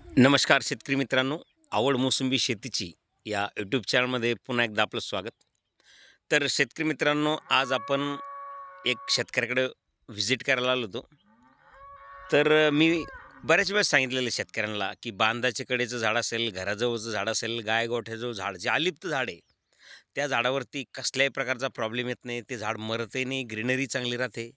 नमस्कार शेतकरी मित्रांनो, आवड मोसंबी शेतीची या यूट्यूब चॅनलमध्ये पुन्हा एकदा आपलं स्वागत. तर शेतकरी मित्रांनो, आज आपण एक शेतकऱ्याकडे व्हिजिट करायला आलो होतो. मी बऱ्याच वेळेस सांगितलेलं शेतकऱ्यांना, की बांधाच्या कडेचं झाड असेल, घराजवळचं झाड असेल, गाय-गोठ्याजवळ झाड जे अलिप्त झाड आहे, त्या झाडावरती कसल्याही प्रकारचा प्रॉब्लेम येत नाही. ते झाड मरतही नाही, ग्रीनरी चांगली राहते.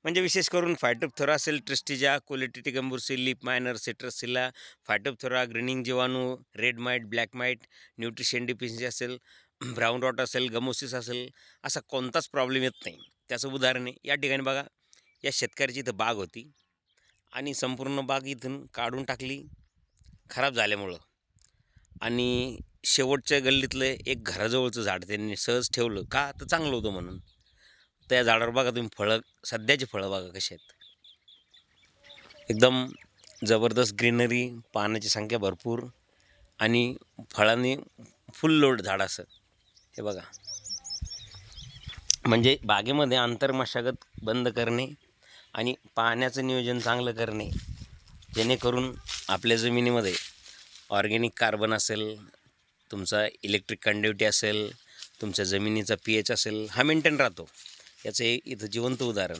म्हणजे विशेष करून फायटोप्थोरा असेल, ट्रिस्टिजा, कोलेटिटिकम्बुर्सी, लीफ मायनर, सिट्रसिला, फायटोप्थोरा, ग्रीनिंग जिवाणू, red might, black might, nutrition deficiency असेल, ब्राउन रॉट असेल, गमोसिस असेल, असा कोणताच प्रॉब्लेम येत नाही. त्याचं उदाहरण आहे, या ठिकाणी बघा, या शेतकऱ्याची इथं बाग होती आणि संपूर्ण बाग इथून काढून टाकली खराब झाल्यामुळं. आणि शेवटच्या गल्लीतलं एक घराजवळचं झाड त्यांनी सहज ठेवलं का, तर चांगलं होतं म्हणून. त्या झाडावर बघा तुम्ही फळं, सध्याची फळं बघा कशी आहेत. एकदम जबरदस्त ग्रीनरी, पानाची संख्या भरपूर आणि फळांनी फुल लोड झाड असं. हे बघा, म्हणजे बागेमध्ये आंतरमशागत बंद करणे आणि पाण्याचं नियोजन चांगलं करणे, जेणेकरून आपल्या जमिनीमध्ये ऑर्गॅनिक कार्बन असेल, तुमचा इलेक्ट्रिक कंडक्टिव्हिटी असेल, तुमच्या जमिनीचा pH असेल, हा मेंटेन राहतो. याचं हे इथं जिवंत उदाहरण.